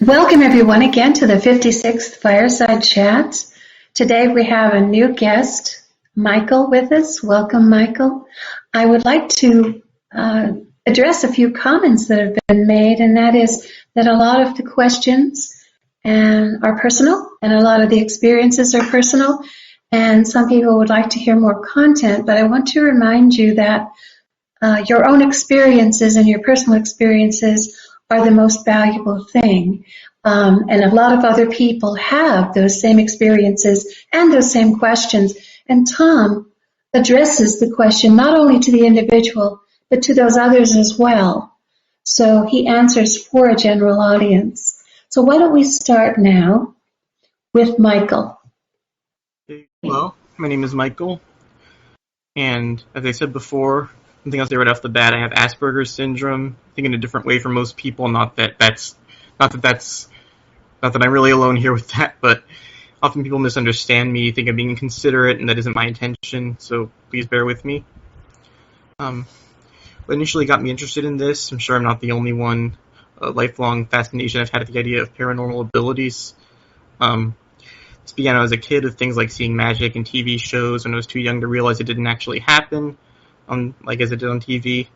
Welcome everyone again to the 56th Fireside Chats. Today we have a new guest, Michael, with us. Welcome, Michael. I would like to address a few comments that have been made, and that is that a lot of the questions are personal, and a lot of the experiences are personal, and some people would like to hear more content, but I want to remind you that your own experiences and your personal experiences are the most valuable thing. And a lot of other people have those same experiences and those same questions. And Tom addresses the question not only to the individual, but to those others as well. So he answers for a general audience. So why don't we start now with Michael? Hello, my name is Michael. And as I said before, something I'll say right off the bat, I have Asperger's syndrome. I think in a different way for most people. Not that I'm really alone here with that, but often people misunderstand me, think I'm being inconsiderate, and that isn't my intention. So please bear with me. What initially got me interested in this, I'm sure I'm not the only one. A lifelong fascination I've had with the idea of paranormal abilities. This began when I was a kid with things like seeing magic in TV shows when I was too young to realize it didn't actually happen. Like as it did on TV,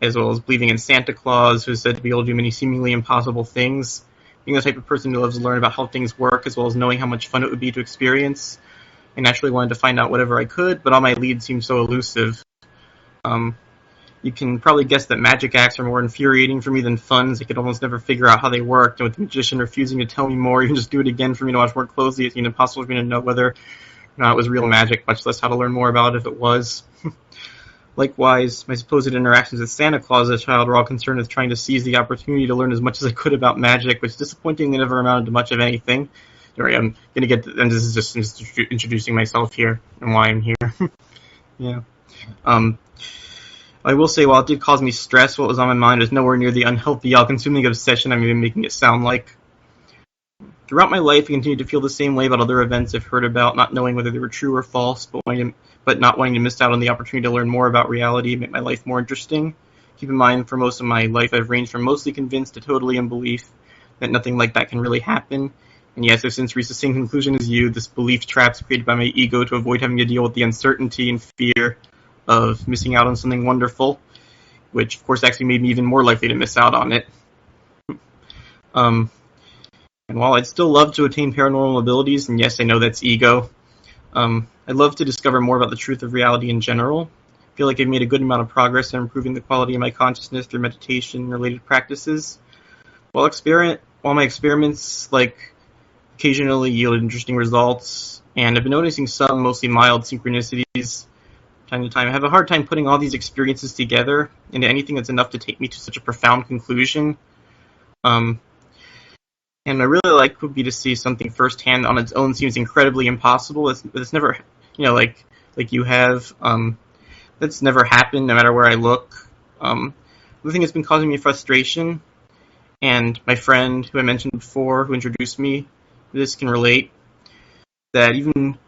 as well as believing in Santa Claus, who is said to be able to do many seemingly impossible things. Being the type of person who loves to learn about how things work, as well as knowing how much fun it would be to experience. I naturally wanted to find out whatever I could, but all my leads seemed so elusive. You can probably guess that magic acts are more infuriating for me than fun, as I could almost never figure out how they worked, and with the magician refusing to tell me more, even just do it again for me to watch more closely, it seemed impossible for me to know whether or not it was real magic, much less how to learn more about it if it was. Likewise, my supposed interactions with Santa Claus as a child were all concerned with trying to seize the opportunity to learn as much as I could about magic, which disappointingly never amounted to much of anything. Sorry, I'm going to get to, and this is just introducing myself here and why I'm here. Yeah. I will say, while it did cause me stress, what was on my mind was nowhere near the unhealthy, all-consuming obsession I'm even making it sound like. Throughout my life, I continued to feel the same way about other events I've heard about, not knowing whether they were true or false, but not wanting to miss out on the opportunity to learn more about reality and make my life more interesting. Keep in mind, for most of my life, I've ranged from mostly convinced to totally in belief that nothing like that can really happen. And yes, I've since reached the same conclusion as you, this belief trap's created by my ego to avoid having to deal with the uncertainty and fear of missing out on something wonderful, which, of course, actually made me even more likely to miss out on it. And while I'd still love to attain paranormal abilities, and yes, I know that's ego, I'd love to discover more about the truth of reality in general. I feel like I've made a good amount of progress in improving the quality of my consciousness through meditation and related practices. While my experiments occasionally yielded interesting results, and I've been noticing some mostly mild synchronicities from time to time, I have a hard time putting all these experiences together into anything that's enough to take me to such a profound conclusion. And I really would be to see something firsthand on its own seems incredibly impossible. It's never, like you have, that's never happened no matter where I look. The thing that's been causing me frustration, and my friend who I mentioned before, who introduced me to this, can relate, that even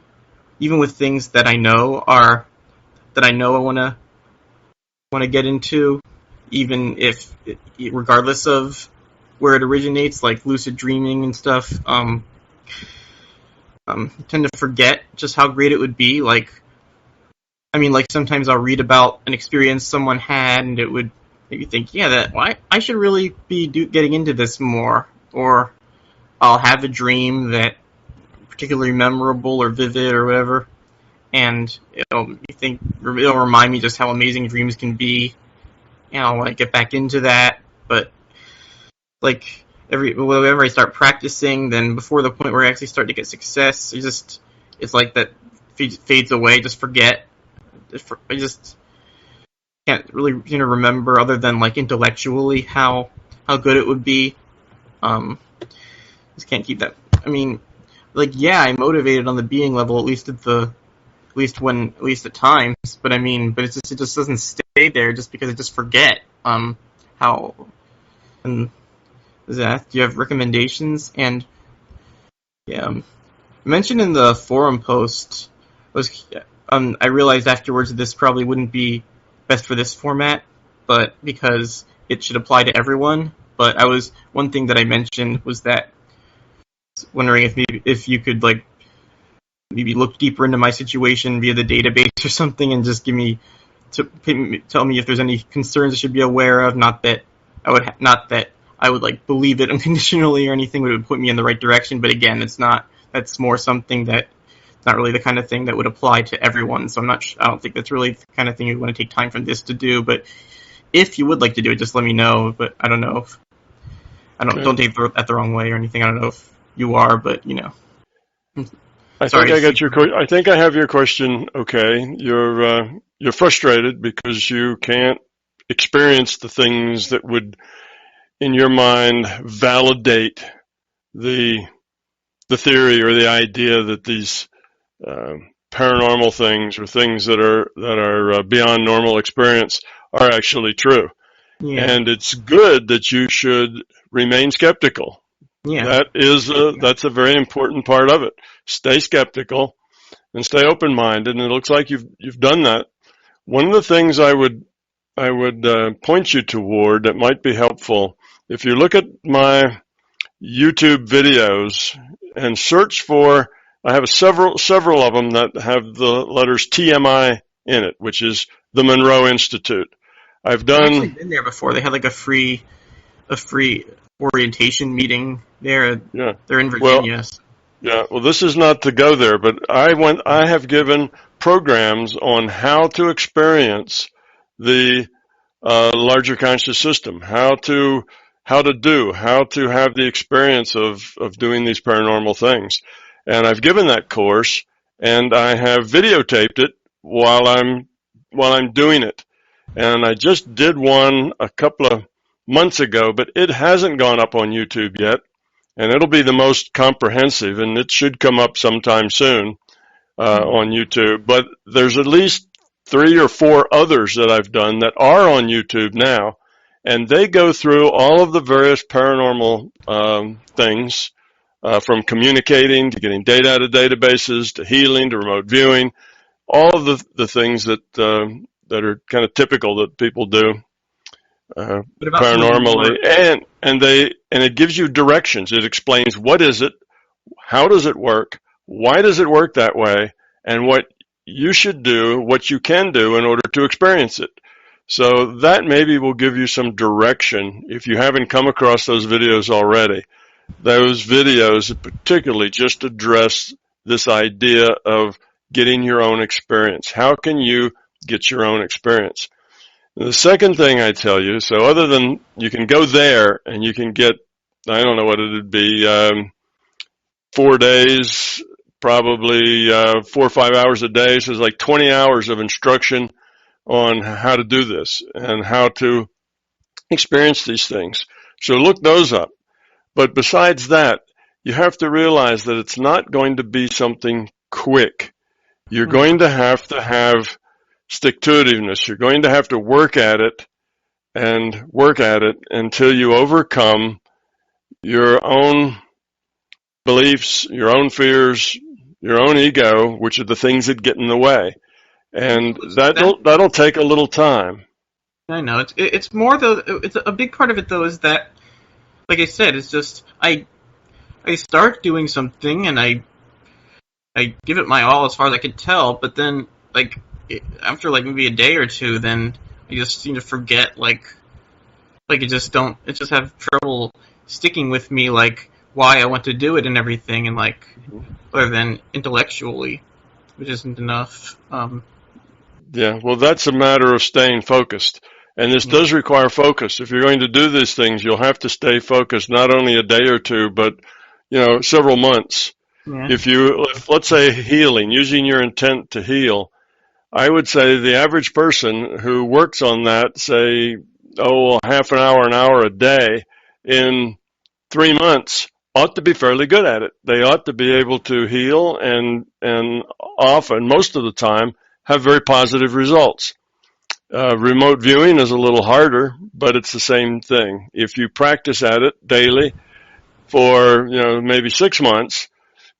with things that I know I want to get into, even if, regardless of where it originates, like lucid dreaming and stuff, I tend to forget just how great it would be. Sometimes I'll read about an experience someone had, and it would make you think, I should really be getting into this more. Or I'll have a dream that particularly memorable or vivid or whatever, and it'll remind me just how amazing dreams can be, and I'll want to get back into that, but whenever I start practicing, then before the point where I actually start to get success, it's like that fades away. Just forget. I just can't really remember, other than intellectually how good it would be. Just can't keep that. I'm motivated on the being level, at least at times. But it just doesn't stay there just because I just forget how. And Zach, do you have recommendations? And mentioned in the forum post was I realized afterwards that this probably wouldn't be best for this format, but because it should apply to everyone. But one thing that I mentioned was that wondering if you could like maybe look deeper into my situation via the database or something and just tell me if there's any concerns I should be aware of. Not that I would like believe it unconditionally or anything, but it would put me in the right direction. But again, that's more something that not really the kind of thing that would apply to everyone. So I don't think that's really the kind of thing you want to take time from this to do. But if you would like to do it, just let me know. But I don't know if don't take that the wrong way or anything. I don't know if you are, but you know. I think I have your question. Okay, you're frustrated because you can't experience the things that would, in your mind, validate the theory or the idea that these paranormal things or things that are beyond normal experience are actually true. Yeah. And it's good that you should remain skeptical. Yeah. That's a very important part of it. Stay skeptical and stay open-minded, and it looks like you've done that. One of the things I would point you toward that might be helpful, if you look at my YouTube videos and search for, I have several of them that have the letters TMI in it, which is the Monroe Institute. I've actually been there before. They had like a free orientation meeting there. Yeah. They're in Virginia. Well, this is not to go there, but I have given programs on how to experience the larger conscious system, how to have the experience of doing these paranormal things. And I've given that course, and I have videotaped it while I'm doing it. And I just did one a couple of months ago, but it hasn't gone up on YouTube yet. And it'll be the most comprehensive, and it should come up sometime soon on YouTube. But there's at least 3 or 4 others that I've done that are on YouTube now, and they go through all of the various paranormal things, from communicating to getting data out of databases to healing to remote viewing, all of the things that are kind of typical that people do paranormally, and it gives you directions. It explains what is it, how does it work, why does it work that way, and what you should do, what you can do in order to experience it. So that maybe will give you some direction if you haven't come across those videos already. Those videos particularly just address this idea of getting your own experience. How can you get your own experience? The second thing I tell you, so other than you can go there and you can get, I don't know what it would be, 4 days, probably 4 or 5 hours a day. So it's like 20 hours of instruction on how to do this and how to experience these things. So look those up. But besides that, you have to realize that it's not going to be something quick. You're going to have stick-to-itiveness. You're going to have to work at it until you overcome your own beliefs, your own fears, your own ego, which are the things that get in the way. And that'll take a little time. I know. It's more though. It's a big part of it though is that, like I said, it's just I start doing something and I give it my all as far as I can tell, but then like after like maybe a day or two, then I just seem to forget like it just have trouble sticking with me, like why I want to do it and everything, and like other than intellectually, which isn't enough. Yeah, well, that's a matter of staying focused. And this does require focus. If you're going to do these things, you'll have to stay focused, not only a day or two, but, several months. Yeah. Let's say healing, using your intent to heal, I would say the average person who works on that, say, half an hour a day in 3 months ought to be fairly good at it. They ought to be able to heal and often, most of the time, have very positive results. Remote viewing is a little harder, but it's the same thing. If you practice at it daily for, maybe 6 months,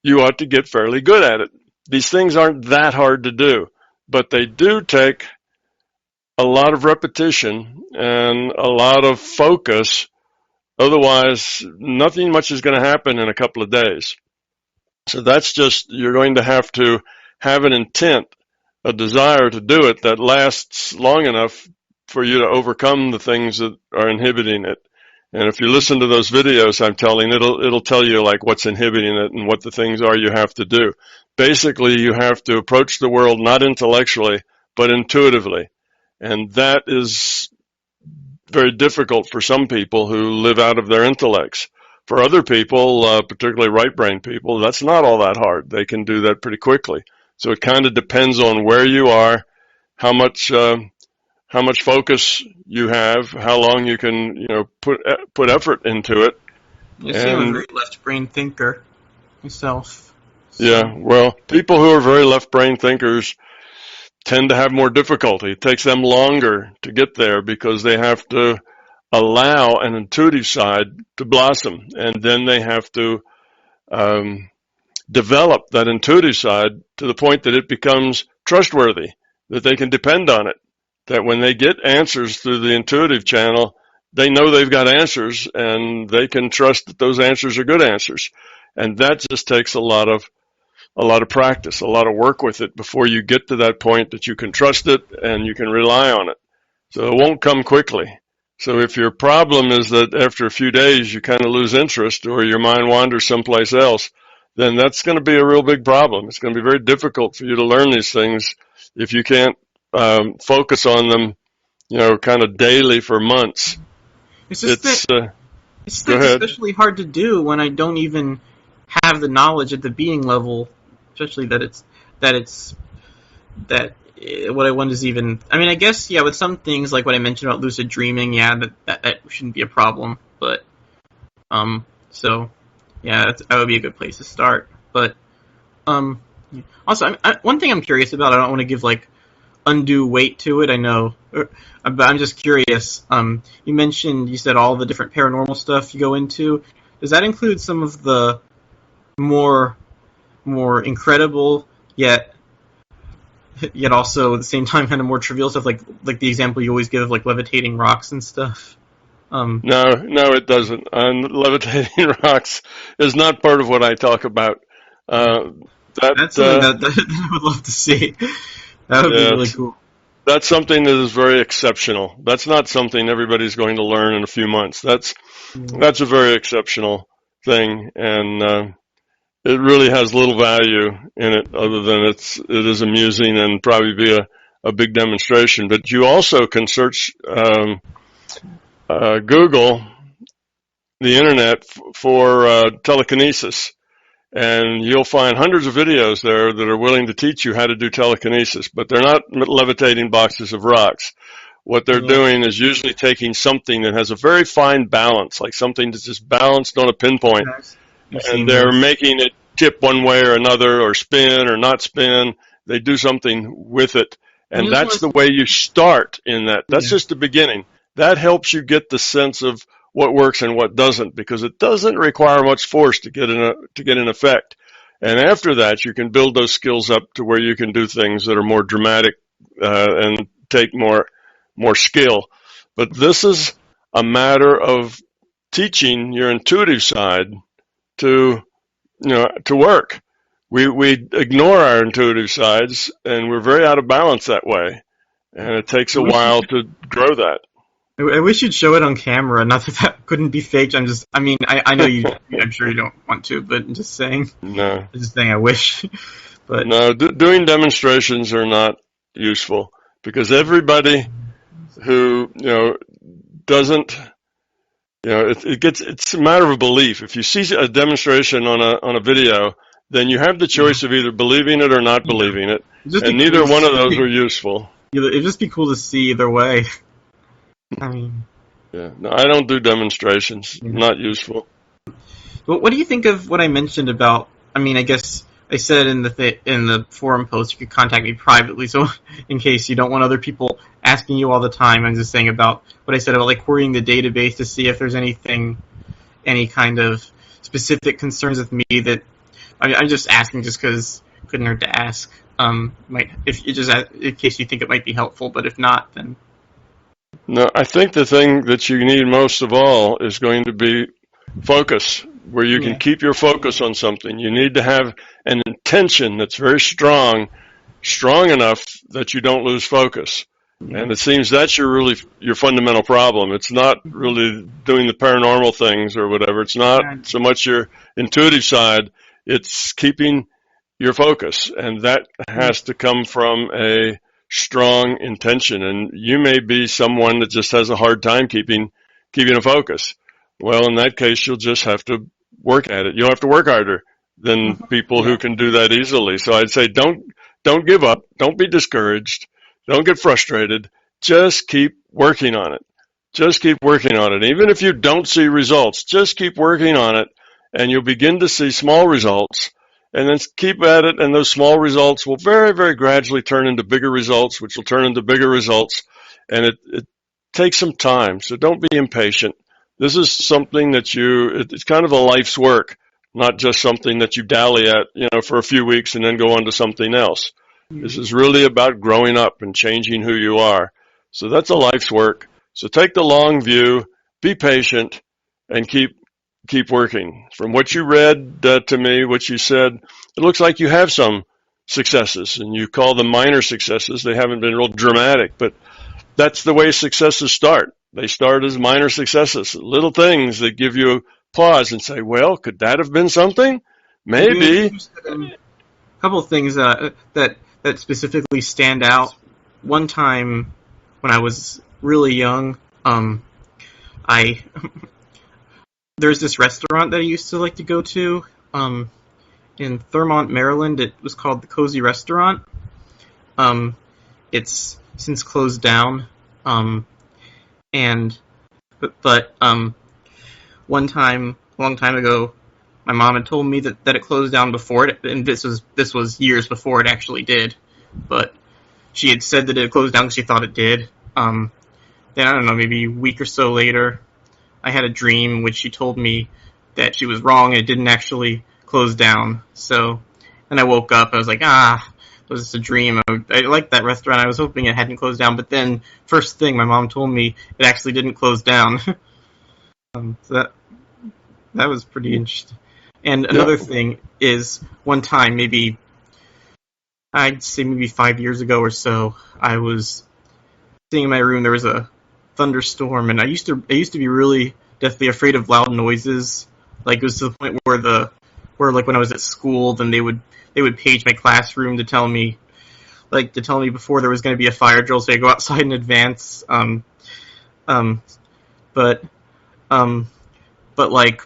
you ought to get fairly good at it. These things aren't that hard to do, but they do take a lot of repetition and a lot of focus Otherwise, nothing much is going to happen in a couple of days. So that's just, you're going to have an intent, a desire to do it that lasts long enough for you to overcome the things that are inhibiting it. And if you listen to those videos I'm telling, it'll tell you like what's inhibiting it and what the things are you have to do. Basically, you have to approach the world not intellectually, but intuitively. And that is very difficult for some people who live out of their intellects. For other people, particularly right-brain people, that's not all that hard. They can do that pretty quickly. So it kind of depends on where you are, how much focus you have, how long you can, put effort into it. You see, I'm a very left-brain thinker myself. So. Yeah, well, people who are very left-brain thinkers tend to have more difficulty. It takes them longer to get there because they have to allow an intuitive side to blossom, and then they have to develop that intuitive side to the point that it becomes trustworthy, that they can depend on it, that when they get answers through the intuitive channel, they know they've got answers and they can trust that those answers are good answers. And that just takes a lot of practice, a lot of work with it before you get to that point that you can trust it and you can rely on it. So it won't come quickly. So if your problem is that after a few days you kind of lose interest or your mind wanders someplace else, then that's going to be a real big problem. It's going to be very difficult for you to learn these things if you can't focus on them, kind of daily for months. It's especially hard to do when I don't even have the knowledge at the being level, especially that what I want is even. I mean, I guess with some things like what I mentioned about lucid dreaming, that shouldn't be a problem. But that would be a good place to start. But also, one thing I'm curious about. I don't want to give undue weight to it. I know, but I'm just curious. You said all the different paranormal stuff you go into. Does that include some of the more incredible yet also at the same time kind of more trivial stuff, like the example you always give of levitating rocks and stuff? No, it doesn't. Levitating rocks is not part of what I talk about. That's something that I would love to see. That would be really cool. That's something that is very exceptional. That's not something everybody's going to learn in a few months. That's a very exceptional thing, and it really has little value in it other than it is amusing and probably be a big demonstration. But you also can search Google, the internet, for telekinesis. And you'll find hundreds of videos there that are willing to teach you how to do telekinesis, but they're not levitating boxes of rocks. What they're doing is usually taking something that has a very fine balance, like something that's just balanced on a pinpoint, and they're making it tip one way or another, or spin or not spin. They do something with it, and that's the way you start in that. That's just the beginning. That helps you get the sense of what works and what doesn't, because it doesn't require much force to get in effect. And after that, you can build those skills up to where you can do things that are more dramatic and take more skill. But this is a matter of teaching your intuitive side to work. We ignore our intuitive sides, and we're very out of balance that way. And it takes a while to grow that. I wish you'd show it on camera. Not that couldn't be faked. I know you. I'm sure you don't want to, but I'm just saying. No. I'm just saying I wish. But no, doing demonstrations are not useful because everybody who doesn't, it's a matter of belief. If you see a demonstration on a video, then you have the choice of either believing it or not believing it, and neither one of those are useful. It'd just be cool to see either way. No, I don't do demonstrations. Not useful. Well, what do you think of what I mentioned about? I guess I said in the forum post you could contact me privately. So in case you don't want other people asking you all the time, I'm just saying about what I said about querying the database to see if there's any kind of specific concerns with me that I'm just asking just because it couldn't hurt to ask. In case you think it might be helpful, but if not, then. No, I think the thing that you need most of all is going to be focus, where you can Yeah. keep your focus on something. You need to have an intention that's very strong, strong enough that you don't lose focus. Yeah. And it seems that's your fundamental problem. It's not really doing the paranormal things or whatever. It's not so much your intuitive side. It's keeping your focus, and that has to come from a strong intention. And you may be someone that just has a hard time keeping a focus. Well, in that case, you'll just have to work at it. You'll have to work harder than people who can do that easily. So I'd say don't give up. Don't be discouraged. Don't get frustrated. Just keep working on it. Just keep working on it. Even if you don't see results, just keep working on it, and you'll begin to see small results. And then keep at it, and those small results will very, very gradually turn into bigger results, which will turn into bigger results. And it takes some time, so don't be impatient. This is something that it's kind of a life's work, not just something that you dally at, for a few weeks and then go on to something else. This is really about growing up and changing who you are. So that's a life's work. So take the long view, be patient, and keep working. From what you read to me, what you said, it looks like you have some successes, and you call them minor successes. They haven't been real dramatic, but that's the way successes start. They start as minor successes, little things that give you pause and say, well, could that have been something? Maybe. A couple of things that specifically stand out. One time when I was really young, there's this restaurant that I used to like to go to in Thurmont, Maryland. It was called the Cozy Restaurant. It's since closed down. But one time, a long time ago, my mom had told me that it closed down before it, and this was years before it actually did. But she had said that it closed down because she thought it did. Then I don't know, maybe a week or so later, I had a dream in which she told me that she was wrong and it didn't actually close down. So, and I woke up, I was like, it was just a dream. I liked that restaurant. I was hoping it hadn't closed down, but then first thing my mom told me it actually didn't close down. So that was pretty interesting. And another thing is one time, I'd say maybe 5 years ago or so, I was sitting in my room. There was a thunderstorm, and I used to be really deathly afraid of loud noises. Like, it was to the point where like when I was at school, then they would page my classroom to tell me before there was going to be a fire drill, so I go outside in advance. But like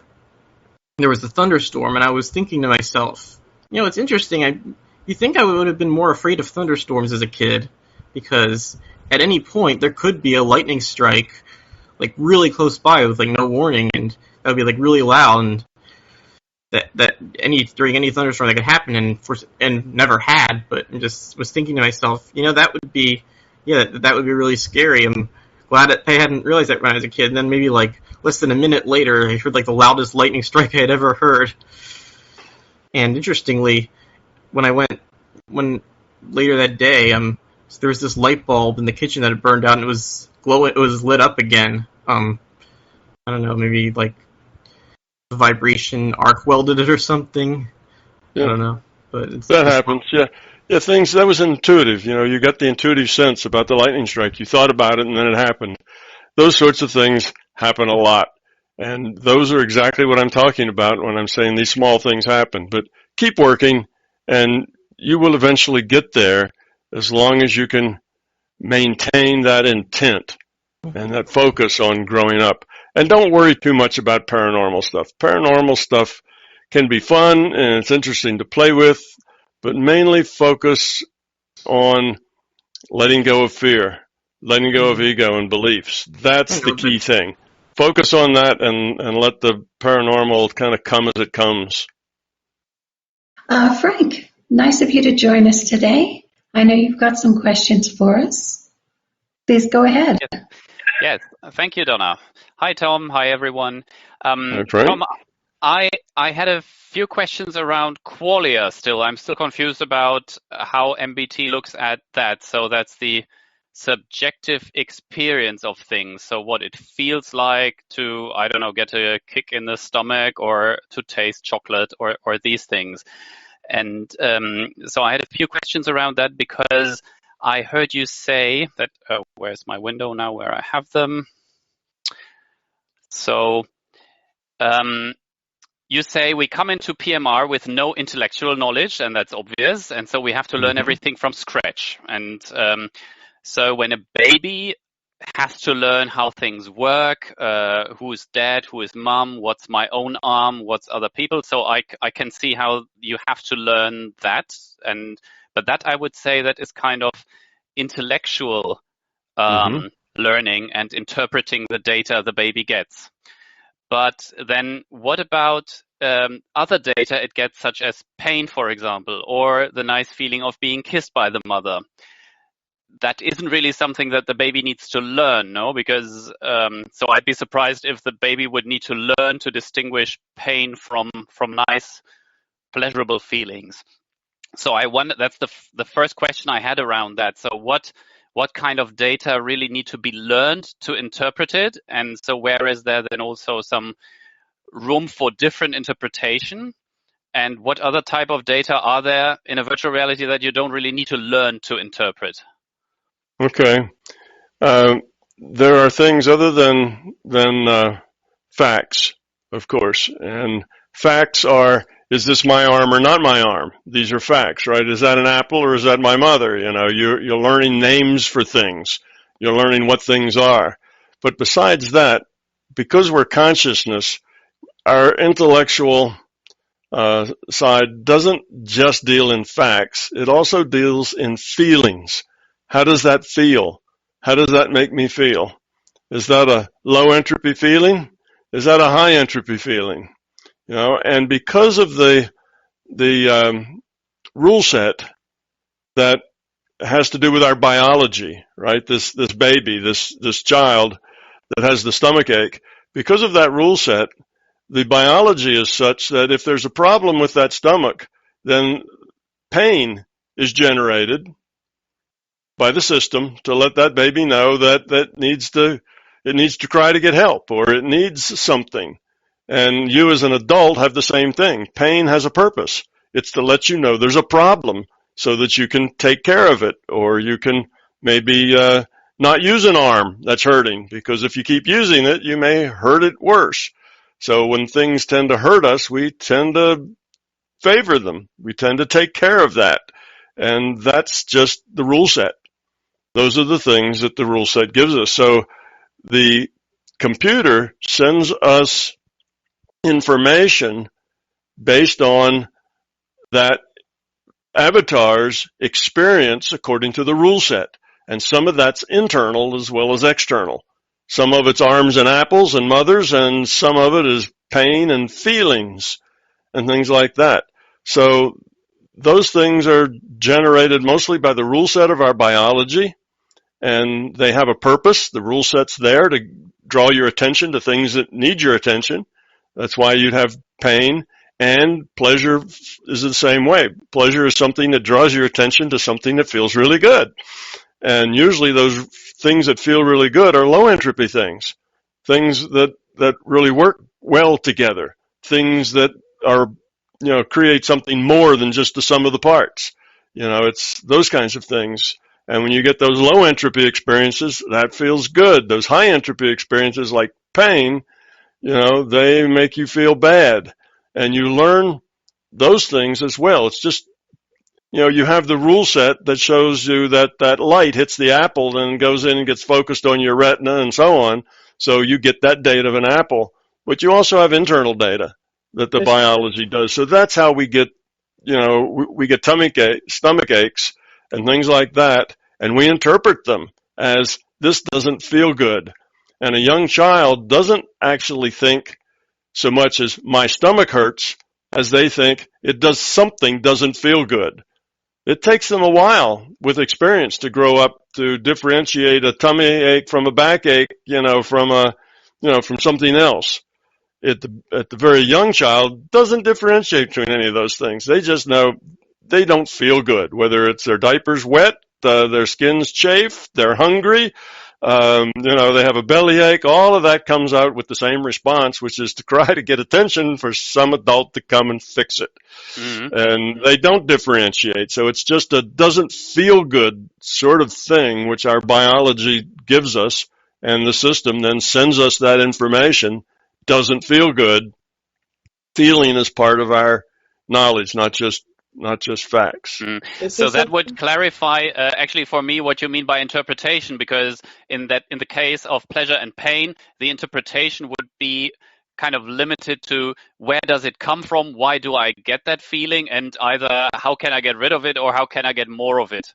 there was a thunderstorm, and I was thinking to myself, it's interesting. You think I would have been more afraid of thunderstorms as a kid, because at any point there could be a lightning strike, like really close by with like no warning, and that would be like really loud, and during any thunderstorm that could happen, and never had. But I just was thinking to myself, that would be really scary. I'm glad that I hadn't realized that when I was a kid. And then maybe like less than a minute later, I heard like the loudest lightning strike I had ever heard. And interestingly, when later that day, there was this light bulb in the kitchen that had burned out, and it was glowing. It was lit up again. I don't know, maybe like the vibration arc welded it or something. Yeah. I don't know, but that happens. Yeah. Things that was intuitive. You got the intuitive sense about the lightning strike. You thought about it, and then it happened. Those sorts of things happen a lot, and those are exactly what I'm talking about when I'm saying these small things happen. But keep working, and you will eventually get there, as long as you can maintain that intent and that focus on growing up. And don't worry too much about paranormal stuff. Paranormal stuff can be fun, and it's interesting to play with, but mainly focus on letting go of fear, letting go of ego and beliefs. That's the key thing. Focus on that, and let the paranormal kind of come as it comes. Frank, nice of you to join us today. I know you've got some questions for us. Please go ahead. Yes. Thank you, Donna. Hi, Tom. Hi, everyone. Hi, Frank. Tom, I had a few questions around qualia still. I'm still confused about how MBT looks at that. So that's the subjective experience of things. So what it feels like to, I don't know, get a kick in the stomach or to taste chocolate or these things. And so I had a few questions around that because I heard you say that, where's my window now where I have them? So you say we come into PMR with no intellectual knowledge, and that's obvious. And so we have to learn everything from scratch. And so when a baby has to learn how things work, who is dad, who is mom, what's my own arm, what's other people. So I can see how you have to learn that. But that I would say that is kind of intellectual learning and interpreting the data the baby gets. But then what about other data it gets, such as pain, for example, or the nice feeling of being kissed by the mother? That isn't really something that the baby needs to learn, no? Because so I'd be surprised if the baby would need to learn to distinguish pain from nice, pleasurable feelings. So I wonder, that's the first question I had around that. So what kind of data really need to be learned to interpret it? And so where is there then also some room for different interpretation? And what other type of data are there in a virtual reality that you don't really need to learn to interpret? Okay. There are things other than facts, of course. And facts are, is this my arm or not my arm? These are facts, right? Is that an apple or is that my mother? You know, you're learning names for things. You're learning what things are. But besides that, because we're consciousness, our intellectual side doesn't just deal in facts. It also deals in feelings. How does that feel? How does that make me feel? Is that a low entropy feeling? Is that a high entropy feeling? You know, and because of the rule set that has to do with our biology, right? This baby, this child that has the stomach ache, because of that rule set, the biology is such that if there's a problem with that stomach, then pain is generated by the system to let that baby know that it needs to cry to get help, or it needs something. And you as an adult have the same thing. Pain has a purpose. It's to let you know there's a problem so that you can take care of it, or you can maybe not use an arm that's hurting, because if you keep using it, you may hurt it worse. So when things tend to hurt us, we tend to favor them. We tend to take care of that. And that's just the rule set. Those are the things that the rule set gives us. So the computer sends us information based on that avatar's experience according to the rule set. And some of that's internal as well as external. Some of it's arms and apples and mothers, and some of it is pain and feelings and things like that. So those things are generated mostly by the rule set of our biology, and they have a purpose. The rule set's there to draw your attention to things that need your attention. That's why you'd have pain, and pleasure is the same way. Pleasure is something that draws your attention to something that feels really good. And usually those things that feel really good are low entropy things that really work well together, things that are, create something more than just the sum of the parts. It's those kinds of things. And when you get those low entropy experiences, that feels good. Those high entropy experiences like pain, they make you feel bad. And you learn those things as well. It's just, you have the rule set that shows you that light hits the apple and goes in and gets focused on your retina and so on. So you get that data of an apple. But you also have internal data that the biology does. So that's how we get, we get stomach aches and things like that. And we interpret them as this doesn't feel good. And a young child doesn't actually think so much as my stomach hurts, as they think it does something doesn't feel good. It takes them a while with experience to grow up to differentiate a tummy ache from a backache, from something else. At the very young child doesn't differentiate between any of those things. They just know they don't feel good, whether it's their diaper's wet their skin's chafe, they're hungry, they have a bellyache. All of that comes out with the same response, which is to cry to get attention for some adult to come and fix it. Mm-hmm. And they don't differentiate. So it's just a doesn't feel good sort of thing, which our biology gives us, and the system then sends us that information. Doesn't feel good. Feeling is part of our knowledge, not just facts. So that would clarify actually for me what you mean by interpretation, because in the case of pleasure and pain, the interpretation would be kind of limited to where does it come from, why do I get that feeling, and either how can I get rid of it or how can I get more of it.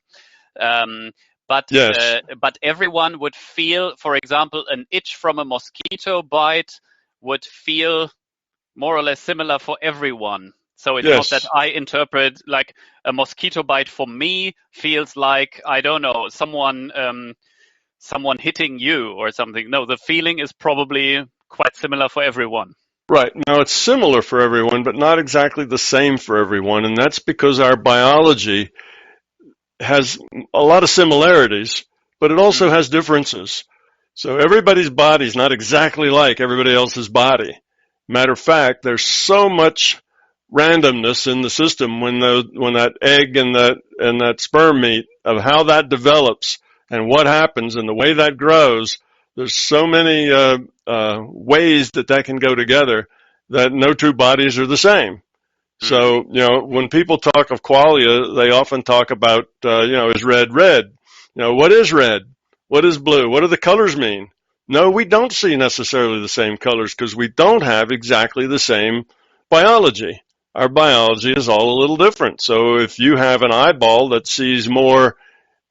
But everyone would feel, for example, an itch from a mosquito bite would feel more or less similar for everyone. So it's not that I interpret like a mosquito bite for me feels like, I don't know, someone hitting you or something. No, the feeling is probably quite similar for everyone. Right. Now, it's similar for everyone, but not exactly the same for everyone. And that's because our biology has a lot of similarities, but it also has differences. So everybody's body is not exactly like everybody else's body. Matter of fact, there's so much randomness in the system when that egg and that sperm meet, of how that develops and what happens and the way that grows. There's so many ways that can go together that no two bodies are the same. So, when people talk of qualia, they often talk about, is red red? What is red? What is blue? What do the colors mean? No, we don't see necessarily the same colors because we don't have exactly the same biology. Our biology is all a little different. So if you have an eyeball that sees more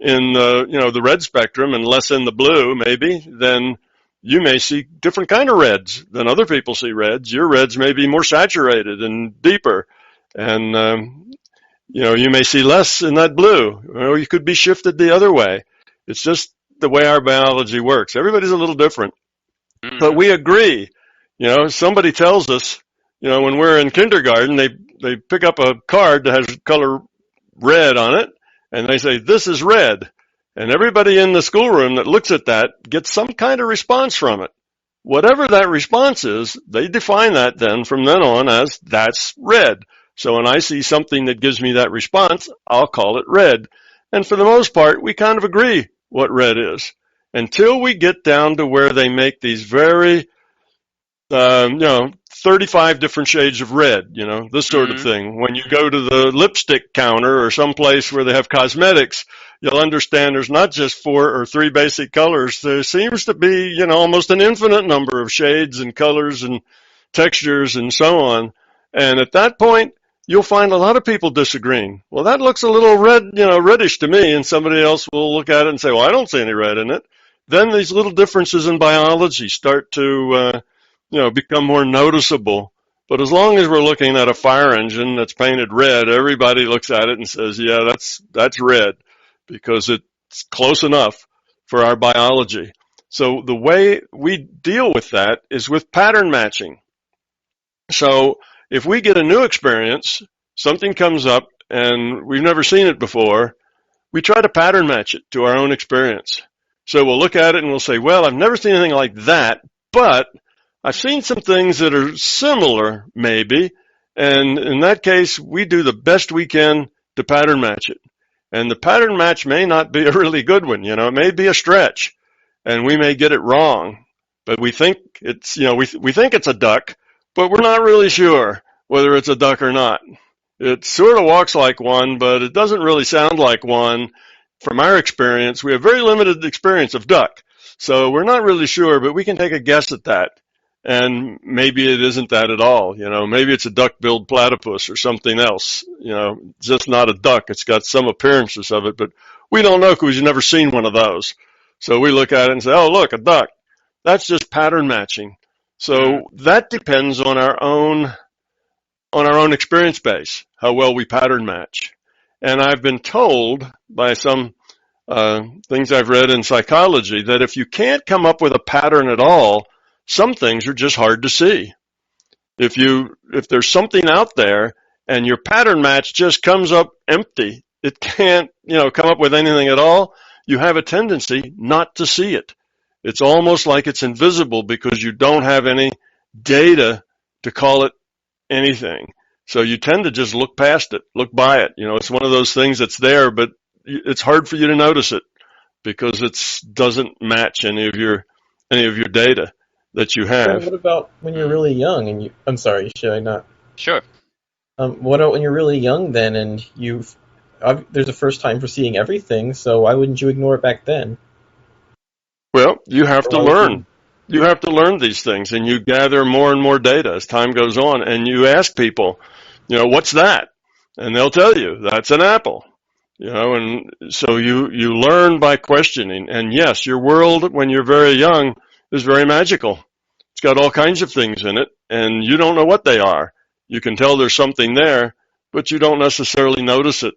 in the red spectrum and less in the blue, maybe, then you may see different kind of reds than other people see reds. Your reds may be more saturated and deeper. And, you may see less in that blue, or you could be shifted the other way. It's just the way our biology works. Everybody's a little different, but we agree. Somebody tells us, when we're in kindergarten, they pick up a card that has color red on it, and they say, this is red. And everybody in the schoolroom that looks at that gets some kind of response from it. Whatever that response is, they define that then from then on as that's red. So when I see something that gives me that response, I'll call it red. And for the most part, we kind of agree what red is, until we get down to where they make these very, 35 different shades of red, this sort of thing. When you go to the lipstick counter or someplace where they have cosmetics, you'll understand there's not just 4 or 3 basic colors. There seems to be, almost an infinite number of shades and colors and textures and so on. And at that point, you'll find a lot of people disagreeing. Well, that looks a little red, reddish to me, and somebody else will look at it and say, well, I don't see any red in it. Then these little differences in biology start to, become more noticeable. But as long as we're looking at a fire engine that's painted red, everybody looks at it and says, yeah, that's red, because it's close enough for our biology. So the way we deal with that is with pattern matching. So if we get a new experience, something comes up and we've never seen it before, we try to pattern match it to our own experience. So we'll look at it and we'll say, well, I've never seen anything like that, but I've seen some things that are similar, maybe, and in that case, we do the best we can to pattern match it. And the pattern match may not be a really good one, it may be a stretch, and we may get it wrong, but we think it's, we think it's a duck, but we're not really sure whether it's a duck or not. It sort of walks like one, but it doesn't really sound like one. From our experience, we have very limited experience of duck, so we're not really sure, but we can take a guess at that. And maybe it isn't that at all, maybe it's a duck-billed platypus or something else, just not a duck. It's got some appearances of it, but we don't know because we've never seen one of those. So we look at it and say, oh, look, a duck. That's just pattern matching. So that depends on our own experience base, how well we pattern match. And I've been told by some things I've read in psychology that if you can't come up with a pattern at all, some things are just hard to see. If there's something out there and your pattern match just comes up empty, it can't, come up with anything at all, you have a tendency not to see it. It's almost like it's invisible because you don't have any data to call it anything. So you tend to just look past it, look by it. It's one of those things that's there, but it's hard for you to notice it because it doesn't match any of your data that you have. What about when you're really young and I'm sorry, should I not? Sure. What about when you're really young then and there's a first time for seeing everything, so why wouldn't you ignore it back then? Well, you have to learn. You have to learn these things, and you gather more and more data as time goes on, and you ask people, what's that? And they'll tell you, that's an apple. And so you learn by questioning. And yes, your world when you're very young is very magical. It's got all kinds of things in it, and you don't know what they are. You can tell there's something there, but you don't necessarily notice it.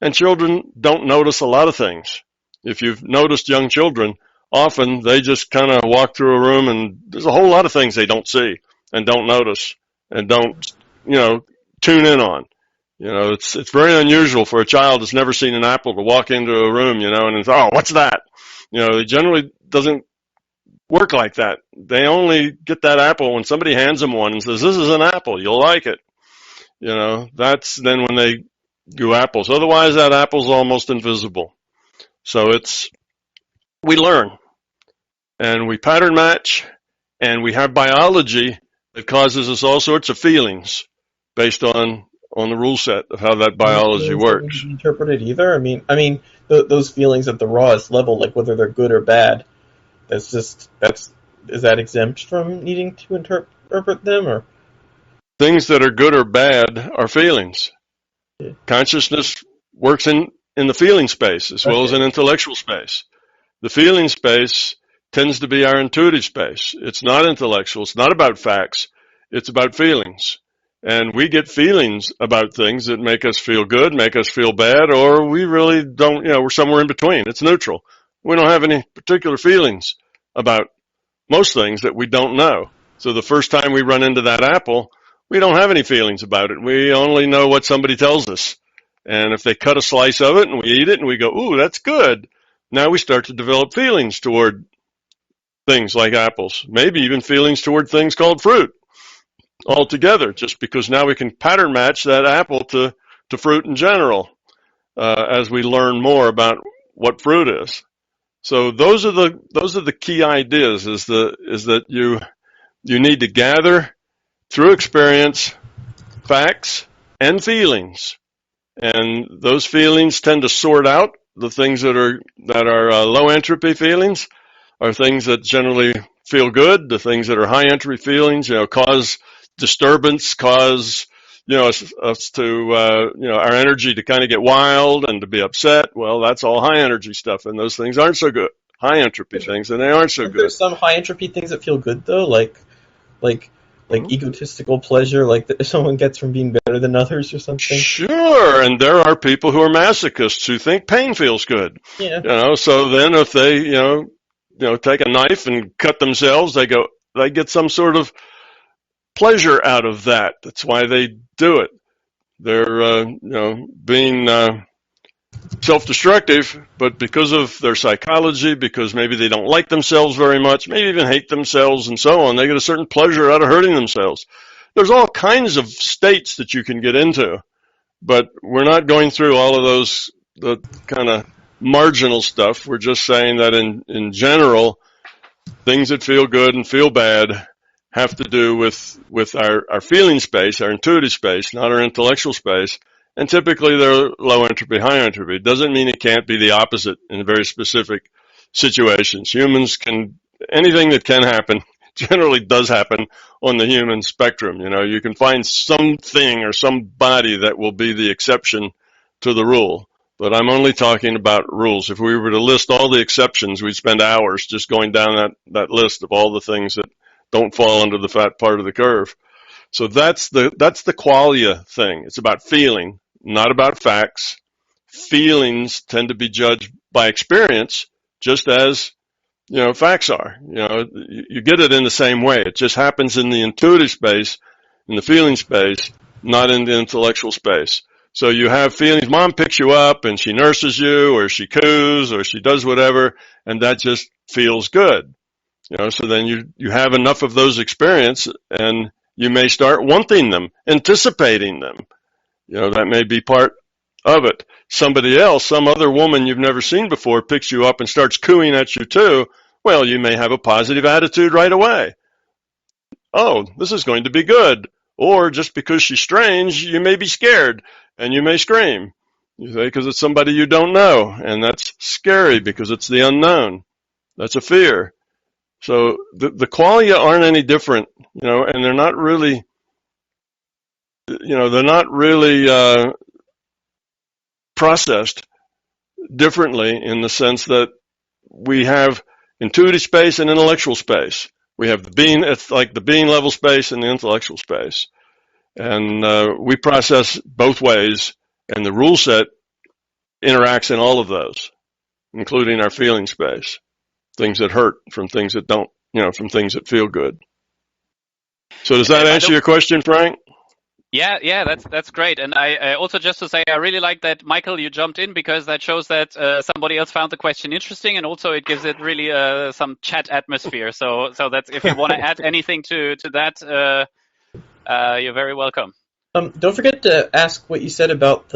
And children don't notice a lot of things. If you've noticed young children, often they just kind of walk through a room and there's a whole lot of things they don't see and don't notice and don't, tune in on. It's very unusual for a child that's never seen an apple to walk into a room, and it's, oh, what's that? It generally doesn't work like that. They only get that apple when somebody hands them one and says, this is an apple, you'll like it. That's then when they do apples. Otherwise, that apple's almost invisible. So we learn, and we pattern match, and we have biology that causes us all sorts of feelings based on the rule set of how that biology works. Interpret it either. I mean, those feelings at the rawest level, like whether they're good or bad, is that exempt from needing to interpret them, or things that are good or bad are feelings. Yeah. Consciousness works in the feeling space as well as in intellectual space. The feeling space tends to be our intuitive space. It's not intellectual. It's not about facts. It's about feelings. And we get feelings about things that make us feel good, make us feel bad, or we really don't, we're somewhere in between. It's neutral. We don't have any particular feelings about most things that we don't know. So the first time we run into that apple, we don't have any feelings about it. We only know what somebody tells us. And if they cut a slice of it and we eat it and we go, ooh, that's good. Now we start to develop feelings toward things like apples, maybe even feelings toward things called fruit altogether, just because now we can pattern match that apple to fruit in general as we learn more about what fruit is. So those are the key ideas, is that you need to gather through experience facts and feelings, and those feelings tend to sort out the things that are low entropy feelings are things that generally feel good. The things that are high entropy feelings, cause disturbance, cause us to our energy to kind of get wild and to be upset. Well, that's all high energy stuff, and those things aren't so good. High entropy things, and they aren't so good. There's some high entropy things that feel good though, like egotistical pleasure, like that someone gets from being better than others or something. Sure, and there are people who are masochists who think pain feels good. Yeah. So then if they take a knife and cut themselves, they get some sort of pleasure out of that. That's why they do it. They're being self-destructive, but because of their psychology, because maybe they don't like themselves very much, maybe even hate themselves and so on, they get a certain pleasure out of hurting themselves. There's all kinds of states that you can get into, but we're not going through all of those, the kind of marginal stuff. We're just saying that in general, things that feel good and feel bad have to do with our feeling space, our intuitive space, not our intellectual space. And typically they're low entropy, high entropy. It doesn't mean it can't be the opposite in very specific situations. Anything that can happen generally does happen on the human spectrum. You can find something or somebody that will be the exception to the rule. But I'm only talking about rules. If we were to list all the exceptions, we'd spend hours just going down that list of all the things that don't fall under the fat part of the curve. So that's the qualia thing. It's about feeling, not about facts. Feelings tend to be judged by experience, just as facts are. You get it in the same way. It just happens in the intuitive space, in the feeling space, not in the intellectual space. So you have feelings. Mom picks you up and she nurses you, or she coos, or she does whatever, and that just feels good. So then you have enough of those experiences, and you may start wanting them, anticipating them. That may be part of it. Somebody else, some other woman you've never seen before, picks you up and starts cooing at you too. Well, you may have a positive attitude right away. Oh, this is going to be good. Or just because she's strange, you may be scared and you may scream. Because it's somebody you don't know, and that's scary because it's the unknown. That's a fear. So the qualia aren't any different, and they're not really, processed differently in the sense that we have intuitive space and intellectual space. We have the being, it's like the being level space and the intellectual space. And we process both ways, and the rule set interacts in all of those, including our feeling space. Things that hurt from things that don't, from things that feel good. So does that answer your question, Frank? Yeah, that's great. And I also, just to say, I really like that, Michael, you jumped in, because that shows that somebody else found the question interesting, and also it gives it really some chat atmosphere. So that's, if you want to add anything to that, you're very welcome. Don't forget to ask what you said about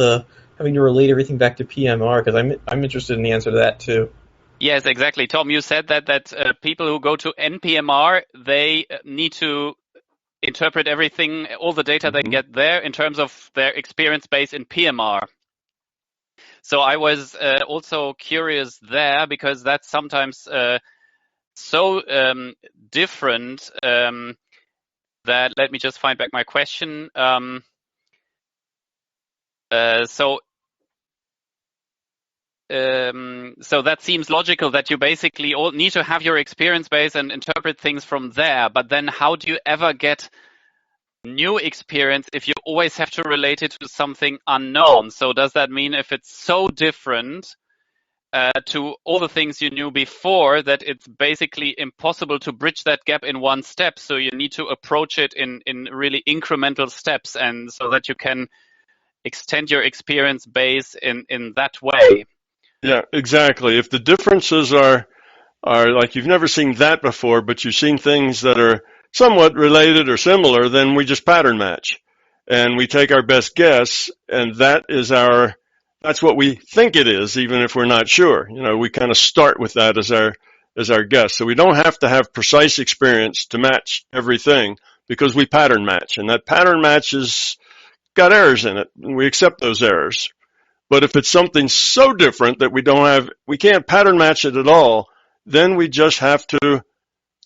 having to relate everything back to PMR, because I'm interested in the answer to that too. Yes, exactly. Tom, you said that people who go to NPMR, they need to interpret everything, all the data they get there, in terms of their experience base in PMR. So I was also curious there, because that's sometimes so different that, let me just find back my question. So that seems logical, that you basically all need to have your experience base and interpret things from there. But then how do you ever get new experience if you always have to relate it to something unknown? So does that mean, if it's so different to all the things you knew before, that it's basically impossible to bridge that gap in one step? So you need to approach it in really incremental steps, and so that you can extend your experience base in that way. Yeah, exactly. If the differences are like you've never seen that before, but you've seen things that are somewhat related or similar, then we just pattern match, and we take our best guess, and that's what we think it is, even if we're not sure. We kind of start with that as our guess. So we don't have to have precise experience to match everything, because we pattern match, and that pattern match has got errors in it, and we accept those errors. But if it's something so different that we can't pattern match it at all, then we just have to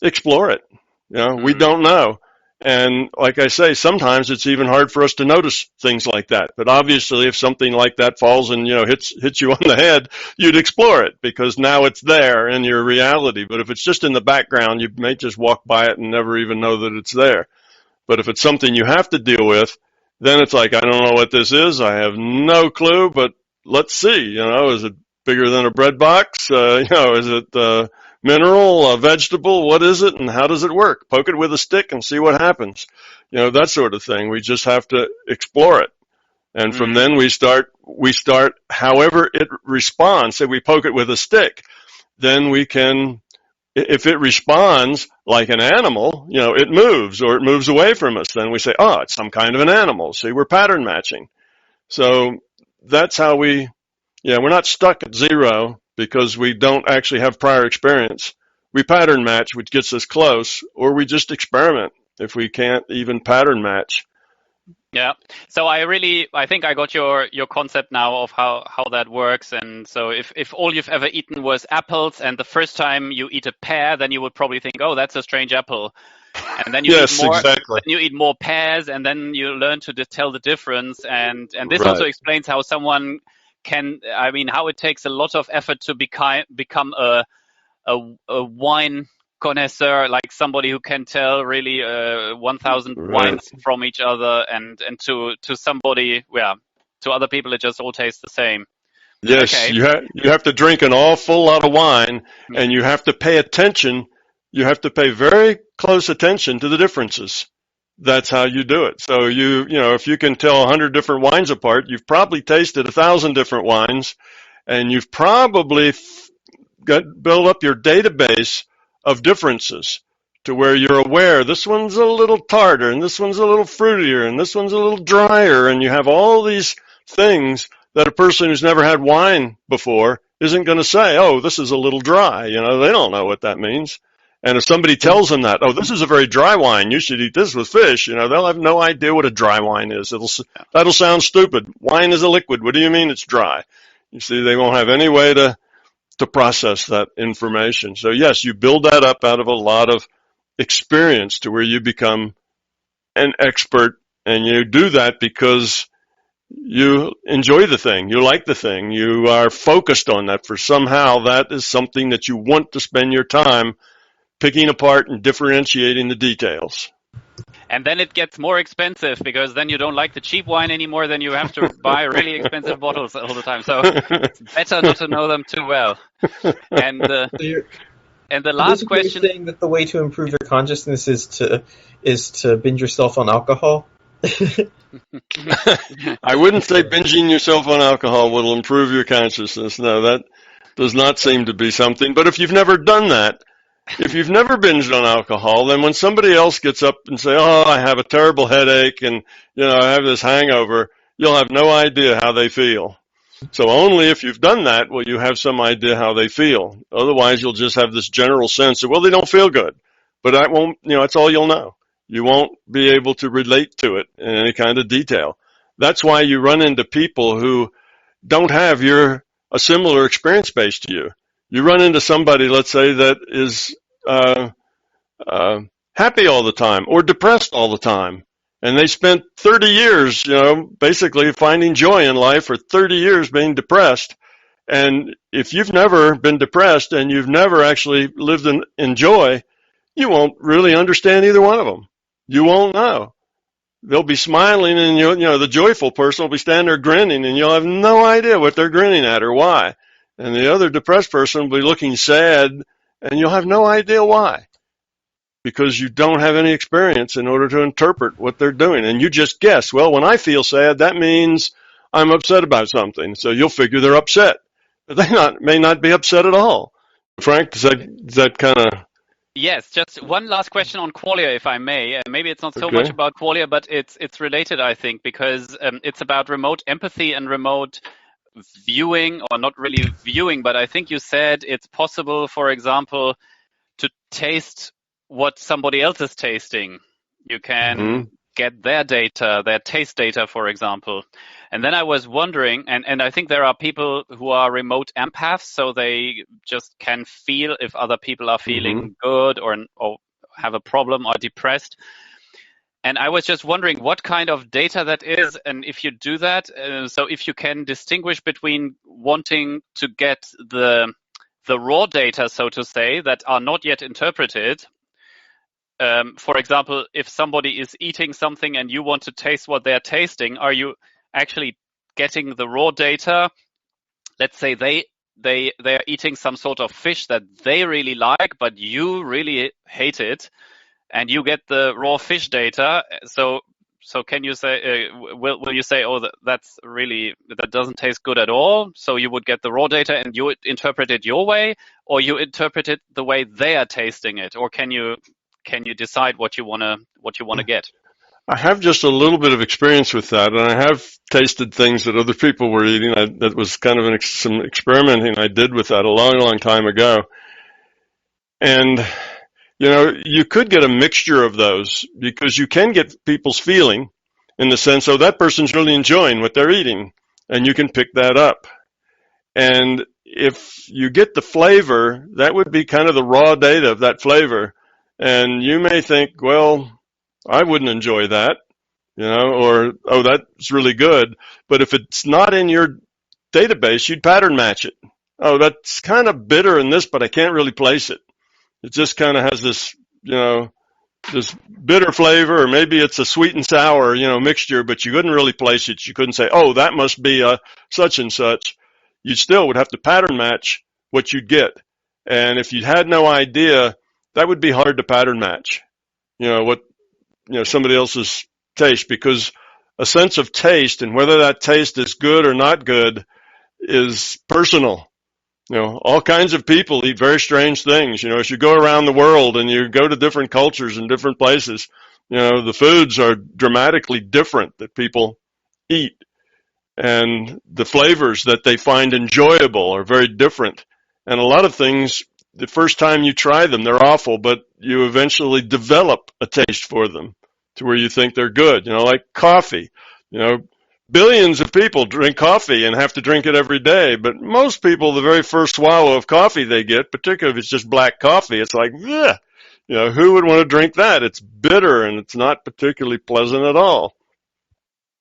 explore it. We don't know. And like I say, sometimes it's even hard for us to notice things like that. But obviously, if something like that falls and, hits you on the head, you'd explore it, because now it's there in your reality. But if it's just in the background, you may just walk by it and never even know that it's there. But if it's something you have to deal with, then it's like, I don't know what this is. I have no clue, but let's see. Is it bigger than a bread box? Is it mineral, a vegetable? What is it, and how does it work? Poke it with a stick and see what happens. That sort of thing. We just have to explore it. And from then we start however it responds. Say we poke it with a stick, then we can, if it responds like an animal, it moves, or it moves away from us, then we say, oh, it's some kind of an animal. See, we're pattern matching. So that's how we're not stuck at zero because we don't actually have prior experience. We pattern match, which gets us close, or we just experiment if we can't even pattern match. Yeah. So I think I got your concept now of how that works. And so if all you've ever eaten was apples, and the first time you eat a pear, then you would probably think, oh, that's a strange apple. And then you you eat more pears, and then you learn to tell the difference. And this also explains how someone how it takes a lot of effort to become a wine connoisseur, like somebody who can tell really 1,000 wines from each other, and to somebody, to other people it just all tastes the same. Yes, okay. You have to drink an awful lot of wine, and you have to pay attention. You have to pay very close attention to the differences. that's how you do it. So you know, if you can tell 100 different wines apart, you've probably tasted 1,000 different wines, and you've probably built up your database of differences to where you're aware this one's a little tartar, and this one's a little fruitier, and this one's a little drier, and you have all these things that a person who's never had wine before isn't going to say, oh, this is a little dry. You know, they don't know what that means. And if somebody tells them that, oh, this is a very dry wine, you should eat this with fish, you know, they'll have no idea what a dry wine is. That'll sound stupid. Wine is a liquid. What do you mean it's dry? You see, they won't have any way to process that information. So yes, you build that up out of a lot of experience to where you become an expert, and you do that because you enjoy the thing, you like the thing, you are focused on that, for somehow that is something that you want to spend your time picking apart and differentiating the details. And then it gets more expensive, because then you don't like the cheap wine anymore, then you have to buy really expensive bottles all the time. So it's better not to know them too well. And the last question, saying that the way to improve your consciousness is to binge yourself on alcohol. I wouldn't say binging yourself on alcohol will improve your consciousness. No, that does not seem to be something. But if you've never done that, if you've never binged on alcohol, then when somebody else gets up and say, oh, I have a terrible headache and, you know, I have this hangover, you'll have no idea how they feel. So only if you've done that will you have some idea how they feel. Otherwise, you'll just have this general sense of, well, they don't feel good. But that won't, you know, that's all you'll know. You won't be able to relate to it in any kind of detail. That's why you run into people who don't have a similar experience base to you. You run into somebody, let's say, that is happy all the time or depressed all the time. And they spent 30 years, you know, basically finding joy in life, or 30 years being depressed. And if you've never been depressed and you've never actually lived in joy, you won't really understand either one of them. You won't know. They'll be smiling, and you know, the joyful person will be standing there grinning, and you'll have no idea what they're grinning at or why. And the other depressed person will be looking sad, and you'll have no idea why, because you don't have any experience in order to interpret what they're doing. And you just guess, well, when I feel sad, that means I'm upset about something. So you'll figure they're upset. But they may not be upset at all. Frank, does that kind of... Yes, just one last question on qualia, if I may. Maybe it's not so much about qualia, but it's related, I think, because it's about remote empathy and remote viewing, or not really viewing, but I think you said it's possible, for example, to taste what somebody else is tasting. You can get their data, their taste data, for example. And then I was wondering, and I think there are people who are remote empaths, so they just can feel if other people are feeling good or have a problem or depressed. And I was just wondering what kind of data that is, and if you do that, so if you can distinguish between wanting to get the raw data, so to say, that are not yet interpreted. For example, if somebody is eating something and you want to taste what they're tasting, are you actually getting the raw data? Let's say they are eating some sort of fish that they really like, but you really hate it, and you get the raw fish data. So can you say, will you say, oh, that doesn't taste good at all? So you would get the raw data and you would interpret it your way, or you interpret it the way they are tasting it, or can you decide what you want to get? I have just a little bit of experience with that, and I have tasted things that other people were eating. That was kind of some experimenting I did with that a long, long time ago. And, you know, you could get a mixture of those, because you can get people's feeling in the sense, oh, that person's really enjoying what they're eating, and you can pick that up. And if you get the flavor, that would be kind of the raw data of that flavor. And you may think, well, I wouldn't enjoy that, you know, or, oh, that's really good. But if it's not in your database, you'd pattern match it. Oh, that's kind of bitter in this, but I can't really place it. It just kind of has this, you know, this bitter flavor, or maybe it's a sweet and sour, you know, mixture, but you couldn't really place it. You couldn't say, oh, that must be a such and such. You still would have to pattern match what you'd get. And if you had no idea, that would be hard to pattern match. You know, somebody else's taste, because a sense of taste and whether that taste is good or not good is personal. All kinds of people eat very strange things. As you go around the world and you go to different cultures and different places, the foods are dramatically different that people eat. And the flavors that they find enjoyable are very different. And a lot of things, the first time you try them, they're awful, but you eventually develop a taste for them to where you think they're good. Like coffee. Billions of people drink coffee and have to drink it every day, but most people, the very first swallow of coffee they get, particularly if it's just black coffee, it's like, yeah, who would want to drink that? It's bitter and it's not particularly pleasant at all.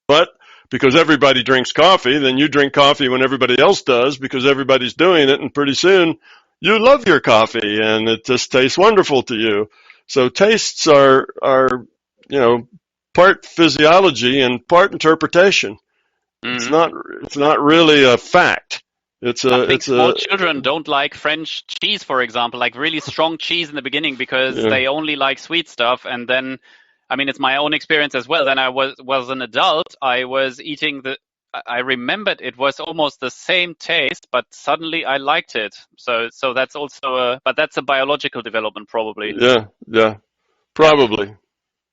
But because everybody drinks coffee, then you drink coffee when everybody else does because everybody's doing it, and pretty soon you love your coffee and it just tastes wonderful to you. So tastes are part physiology and part interpretation. It's not really a fact. I think small children don't like French cheese, for example, like really strong cheese in the beginning because they only like sweet stuff, and then it's my own experience as well. Then I was an adult. I was eating I remembered it was almost the same taste, but suddenly I liked it. So that's also but that's a biological development probably. Yeah, probably.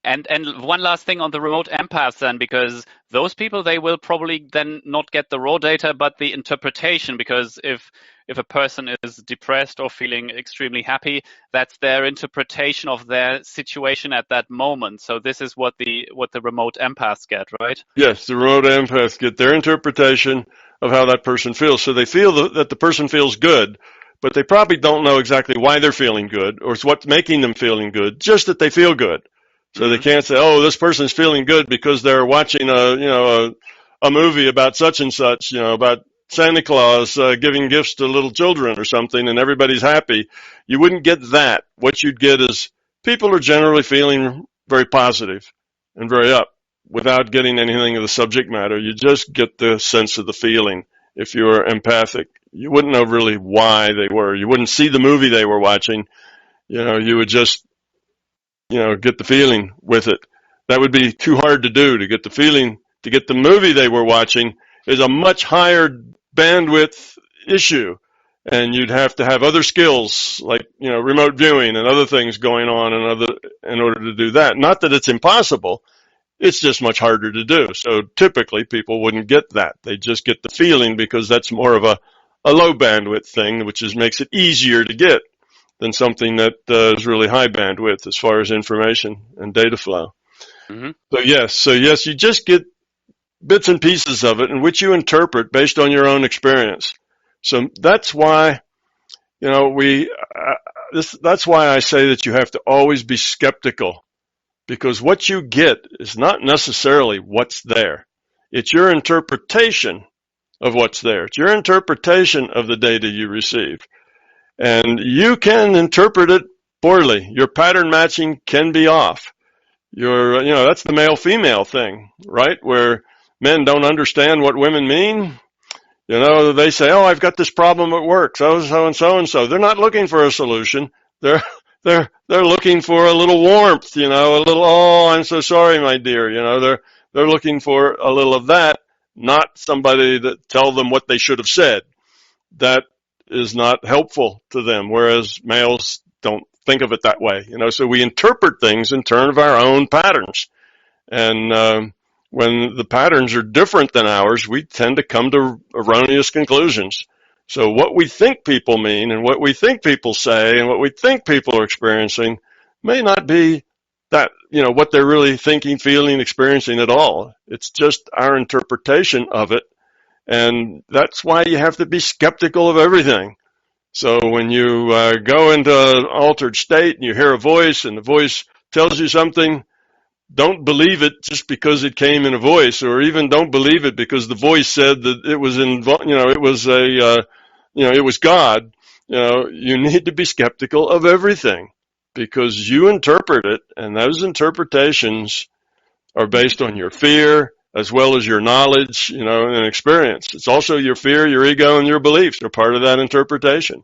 And one last thing on the remote empaths then, because those people, they will probably then not get the raw data, but the interpretation, because if a person is depressed or feeling extremely happy, that's their interpretation of their situation at that moment. So this is what the remote empaths get, right? Yes, the remote empaths get their interpretation of how that person feels. So they feel that the person feels good, but they probably don't know exactly why they're feeling good or what's making them feeling good, just that they feel good. So they can't say, oh, this person's feeling good because they're watching a movie about such and such, about Santa Claus giving gifts to little children or something, and everybody's happy. You wouldn't get that. What you'd get is people are generally feeling very positive and very up without getting anything of the subject matter. You just get the sense of the feeling. If you were empathic, you wouldn't know really why they were. You wouldn't see the movie they were watching. You would just get the feeling with it. That would be too hard to do. To get the feeling, to get the movie they were watching is a much higher bandwidth issue. And you'd have to have other skills like, remote viewing and other things going on in order to do that. Not that it's impossible. It's just much harder to do. So typically people wouldn't get that. They just get the feeling because that's more of a low bandwidth thing, which makes it easier to get than something that is really high bandwidth as far as information and data flow. Mm-hmm. So yes, you just get bits and pieces of it in which you interpret based on your own experience. So that's why, that's why I say that you have to always be skeptical, because what you get is not necessarily what's there. It's your interpretation of what's there. It's your interpretation of the data you receive. And you can interpret it poorly. Your pattern matching can be off. That's the male-female thing, right? Where men don't understand what women mean. They say, oh, I've got this problem at work, so-and-so and so-and-so. They're not looking for a solution. They're looking for a little warmth, a little, oh, I'm so sorry, my dear. They're looking for a little of that, not somebody that tell them what they should have said. That is not helpful to them, whereas males don't think of it that way. So we interpret things in terms of our own patterns. And when the patterns are different than ours, we tend to come to erroneous conclusions. So what we think people mean and what we think people say and what we think people are experiencing may not be that, what they're really thinking, feeling, experiencing at all. It's just our interpretation of it. And that's why you have to be skeptical of everything. So when you go into an altered state and you hear a voice and the voice tells you something, don't believe it just because it came in a voice, or even don't believe it because the voice said that it was it was God. You need to be skeptical of everything because you interpret it, and those interpretations are based on your fear as well as your knowledge, and experience. It's also your fear, your ego, and your beliefs are part of that interpretation.